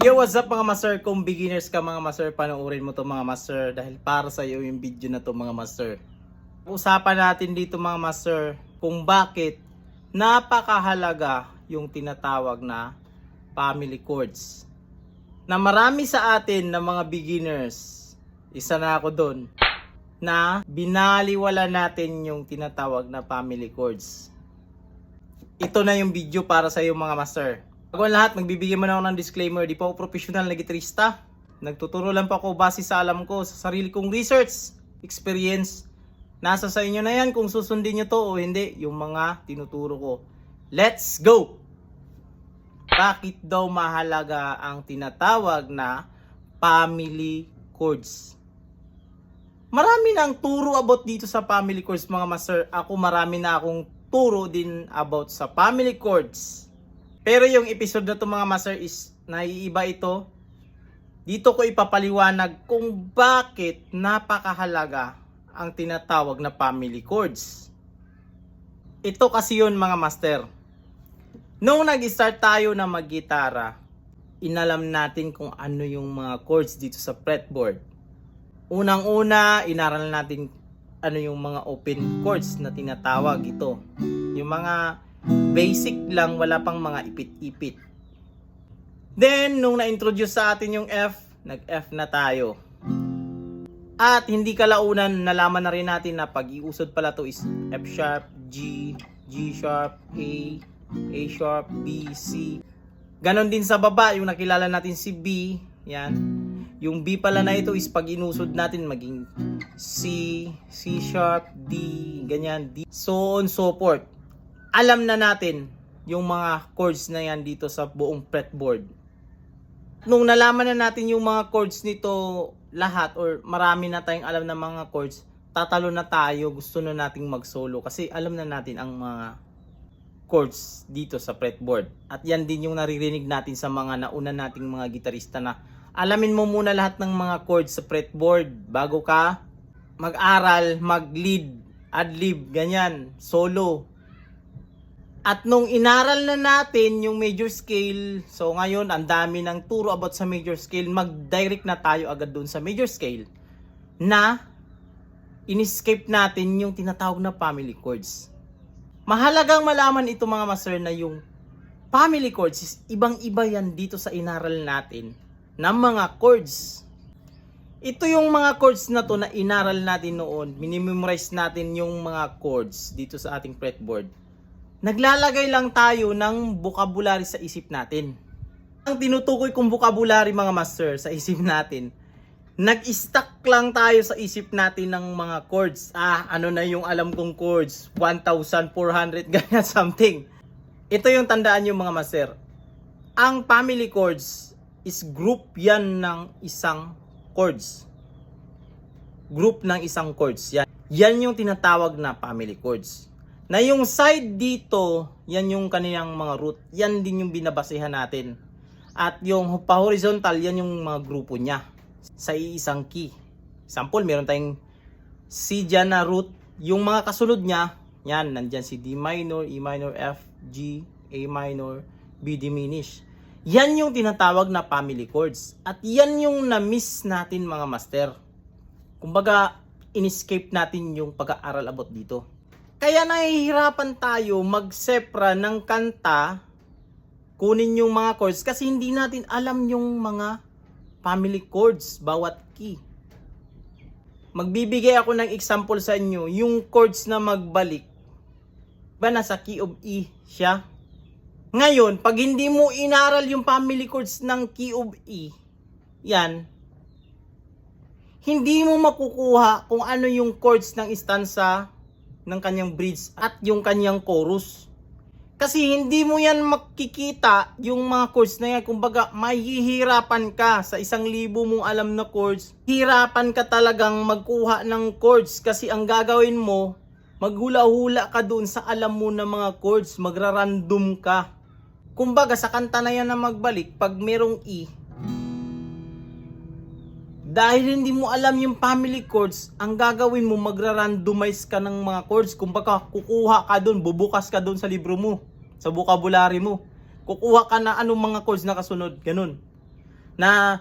Yo, what's up mga master? Kung beginners ka mga master, panoorin mo to mga master dahil para sa iyo yung video na to mga master. Usapan natin dito mga master kung bakit napakahalaga yung tinatawag na family chords. Na marami sa atin na mga beginners, isa na ako doon, na binaliwala natin yung tinatawag na family chords. Ito na yung video para sa iyo mga master. Bago ang lahat, magbibigay muna ako ng disclaimer. Di pa ako professional na gitarista. Nagtuturo lang pa ako base sa alam ko, sa sarili kong research, experience. Nasa sa inyo na yan kung susundin nyo to o hindi, yung mga tinuturo ko. Let's go! Bakit daw mahalaga ang tinatawag na family chords? Marami na ang turo about dito sa family chords mga master. Ako marami na akong turo din about sa family chords. Pero yung episode na to mga master is naiiba ito. Dito ko ipapaliwanag kung bakit napakahalaga ang tinatawag na family chords. Ito kasi yun mga master. Nung nag-start tayo na mag-gitara, inalam natin kung ano yung mga chords dito sa fretboard. Unang-una, inaral natin ano yung mga open chords na tinatawag ito. Yung mga basic lang, wala pang mga ipit-ipit. Then, nung na-introduce sa atin yung F, nag-F na tayo. At hindi kalaunan, nalaman na rin natin na pag-iusod pala to is F sharp, G, G sharp, A sharp, B, C. Ganon din sa baba, yung nakilala natin si B, yan. Yung B pala na ito is pag inusod natin maging C, C sharp, D, ganyan, D. So on, so forth. Alam na natin yung mga chords na yan dito sa buong fretboard. Nung nalaman na natin yung mga chords nito lahat or marami na tayong alam na mga chords, tatalo na tayo, gusto na nating mag-solo kasi alam na natin ang mga chords dito sa fretboard. At yan din yung naririnig natin sa mga nauna nating mga gitarista na alamin mo muna lahat ng mga chords sa fretboard bago ka mag-aral, mag-lead, ad-lib, ganyan, solo. At nung inaral na natin yung major scale, so ngayon ang dami ng turo about sa major scale, mag-direct na tayo agad dun sa major scale na in-escape natin yung tinatawag na family chords. Mahalagang malaman ito mga master na yung family chords is ibang-iba yan dito sa inaral natin na mga chords. Ito yung mga chords na to na inaral natin noon, minimemorize natin yung mga chords dito sa ating fretboard. Naglalagay lang tayo ng vocabulary sa isip natin. Ang tinutukoy kong vocabulary mga master sa isip natin, nag-stuck lang tayo sa isip natin ng mga chords. Ano na yung alam kong chords? 1,400 ganyan something. Ito yung tandaan nyo mga master. Ang family chords is group yan ng isang chords. Group ng isang chords. Yan yung tinatawag na family chords. Na yung side dito, yan yung kaniyang mga root. Yan din yung binabasehan natin. At yung pa-horizontal, yan yung mga grupo niya sa iisang key. Example, meron tayong C dyan na root. Yung mga kasunod niya, yan, nandyan si D minor, E minor, F, G, A minor, B diminished. Yan yung tinatawag na family chords. At yan yung na-miss natin mga master. Kumbaga, in-escape natin yung pag-aaral about dito. Kaya nahihirapan tayo mag-sepra ng kanta, kunin yung mga chords kasi hindi natin alam yung mga family chords, bawat key. Magbibigay ako ng example sa inyo, yung chords na magbalik, ba nasa key of E siya? Ngayon, pag hindi mo inaral yung family chords ng key of E, yan, hindi mo makukuha kung ano yung chords ng stanza ng kanyang bridge at yung kanyang chorus. Kasi hindi mo yan makikita yung mga chords na yan. Kumbaga, mahihirapan ka sa 1,000 mong alam na chords. Hirapan ka talagang magkuha ng chords kasi ang gagawin mo, maghula-hula ka dun sa alam mo na mga chords. Magra-random ka. Kumbaga, sa kanta na yan na magbalik, pag merong E, dahil hindi mo alam yung family chords, ang gagawin mo, magra-randomize ka ng mga chords. Kumbaga, kukuha ka doon, bubukas ka doon sa libro mo, sa vocabulary mo. Kukuha ka na anong mga chords na kasunod, ganun. na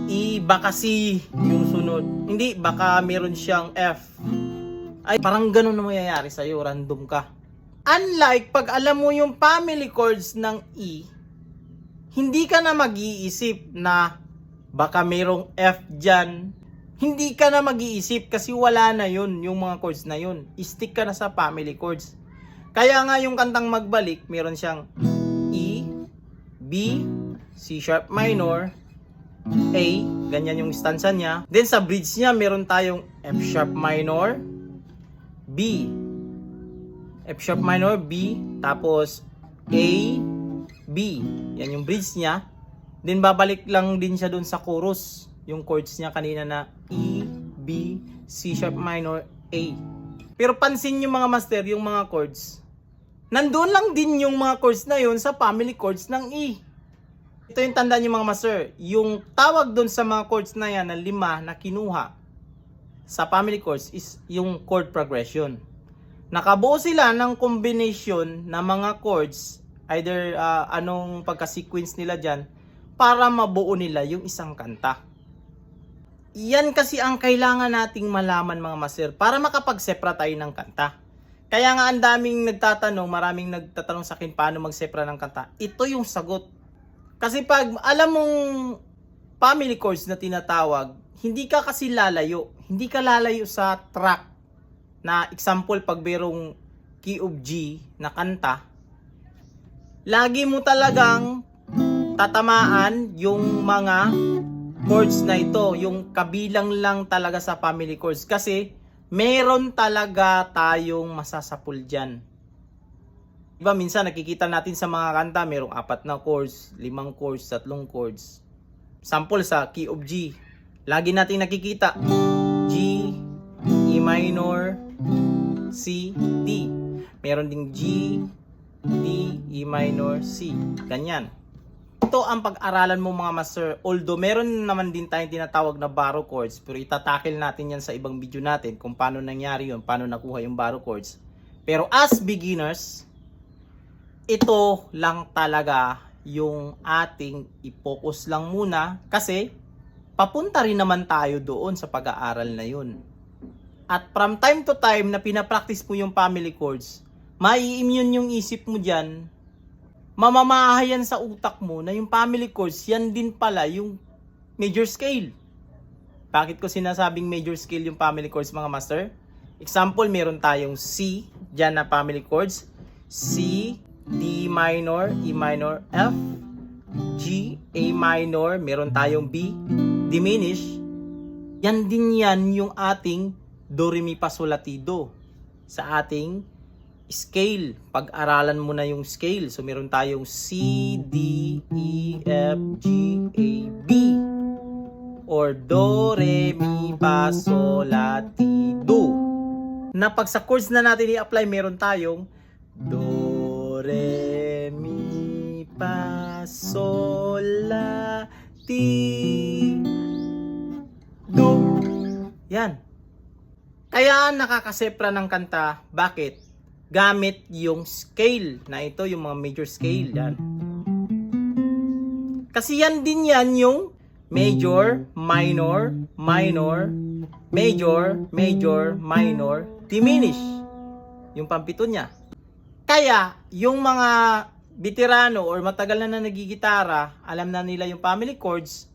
E, baka C yung sunod. Hindi, baka meron siyang F. Ay, parang ganun na mangyayari sa'yo, random ka. Unlike, pag alam mo yung family chords ng E, hindi ka na mag-iisip na baka merong F dyan. Hindi ka na mag-iisip kasi wala na yun, yung mga chords na yun. Stick ka na sa family chords. Kaya nga yung kantang Magbalik, meron siyang E, B, C sharp minor, A, ganyan yung stanza niya. Then sa bridge niya, meron tayong F sharp minor, B, F sharp minor, B, tapos A, B. Yan yung bridge niya. Then babalik lang din siya dun sa chorus. Yung chords niya kanina na E, B, C sharp minor, A. Pero pansin nyo mga master, yung mga chords, nandoon lang din yung mga chords na yun sa family chords ng E. Ito yung tandaan nyo mga master, yung tawag dun sa mga chords na yan na 5 na kinuha sa family chords is yung chord progression. Nakabuo sila ng combination na mga chords, either anong pagka-sequence nila dyan, para mabuo nila yung isang kanta. Yan kasi ang kailangan nating malaman mga master para makapag-sepra tayo ng kanta. Kaya nga ang daming nagtatanong, maraming nagtatanong sa akin paano mag-sepra ng kanta. Ito yung sagot. Kasi pag alam mong family chords na tinatawag, hindi ka kasi lalayo. Hindi ka lalayo sa track. Na example, pag merong key of G na kanta, lagi mo talagang tatamaan yung mga chords na ito. Yung kabilang lang talaga sa family chords. Kasi meron talaga tayong masasapul dyan. Diba minsan nakikita natin sa mga kanta, merong 4 na chords, 5 chords, 3 chords. Sample sa key of G. Lagi natin nakikita G, E minor, C, D. Meron ding G, D, E minor, C. Ganyan. Ito ang pag-aralan mo mga master. Although meron naman din tayong tinatawag na barrow chords, pero itatakil natin yan sa ibang video natin kung paano nangyari yun, paano nakuha yung barrow chords. Pero as beginners, ito lang talaga yung ating i-focus lang muna kasi papunta rin naman tayo doon sa pag-aaral na yun. At from time to time na pinapractice mo yung family chords, mai-immune yung isip mo dyan, mamamahayan sa utak mo na yung family chords, yan din pala yung major scale. Bakit ko sinasabing major scale yung family chords mga master? Example, meron tayong C, dyan na family chords, C, D minor, E minor, F, G, A minor, meron tayong B, diminish. Yan din yan yung ating Do, Re, Mi, Fa, Sol, La, Ti, Do sa ating scale. Pag-aralan mo na yung scale. So meron tayong C, D, E, F, G, A, B. Or Do, Re, Mi, Fa, Sol, La, Ti, Do. Na pag sa chords na natin i-apply, meron tayong Do, Re, Mi, Fa, Sol, La, Ti, Do. Yan. Kaya nakakasepra ng kanta. Bakit? Gamit yung scale na ito, yung mga major scale. Yan. Kasi yan din yan yung major, minor, minor, major, major, minor, diminish. Yung pampito niya. Kaya, yung mga veterano or matagal na nagigitara, alam na nila yung family chords,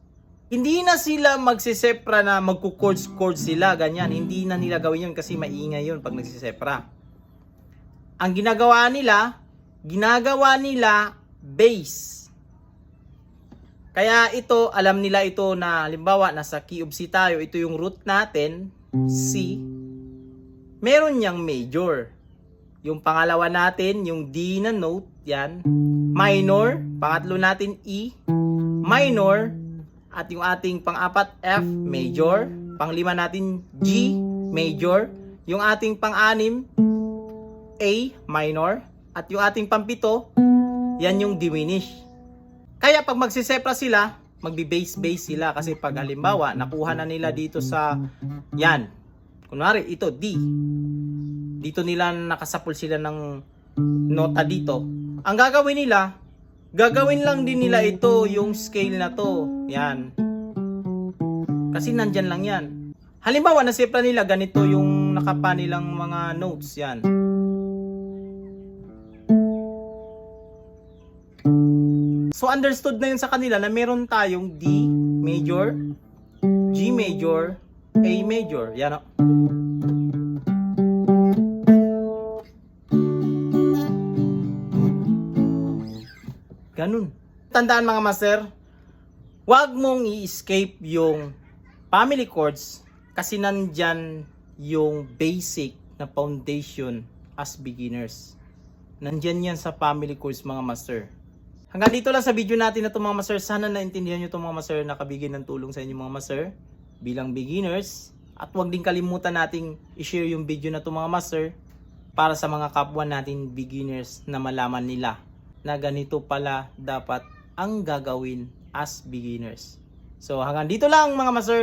hindi na sila magsisepra na magkukords sila, ganyan. Hindi na nila gawin yun kasi maingay yun pag nagsisepra. Ang ginagawa nila bass. Kaya ito, alam nila ito na halimbawa nasa key of C tayo, ito yung root natin, C. Meron niyang major. Yung pangalawa natin, yung D na note, yan, minor. Pangatlo natin E, minor. At yung ating pang-apat, F, major. Pang-lima natin, G, major. Yung ating pang-anim, A, minor. At yung ating pang-pito, yan yung diminish. Kaya pag magsisepra sila, magbi-bass-bass sila. Kasi pag halimbawa, nakuha na nila dito sa, yan. Kunwari, ito, D. Dito nila nakasapul sila ng nota dito. Ang gagawin nila, Gagawin lang din nila ito, yung scale na to. Yan. Kasi nandyan lang yan. Halimbawa, nasave na nila, ganito yung nakapa nilang mga notes. Yan. So understood na yun sa kanila na meron tayong D major, G major, A major. Yan o. Ganun. Tandaan mga master, wag mong i-escape yung family chords kasi nandyan yung basic na foundation as beginners. Nandyan yan sa family chords mga master. Hanggang dito lang sa video natin na ito mga master. Sana naintindihan nyo ito mga master, nakabigay ng tulong sa inyo mga master bilang beginners. At huwag din kalimutan nating i-share yung video na ito mga master para sa mga kapwa natin beginners na malaman nila na ganito pala dapat ang gagawin as beginners. So hanggang dito lang mga master.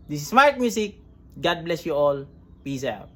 This is Smart Music. God bless you all. Peace out.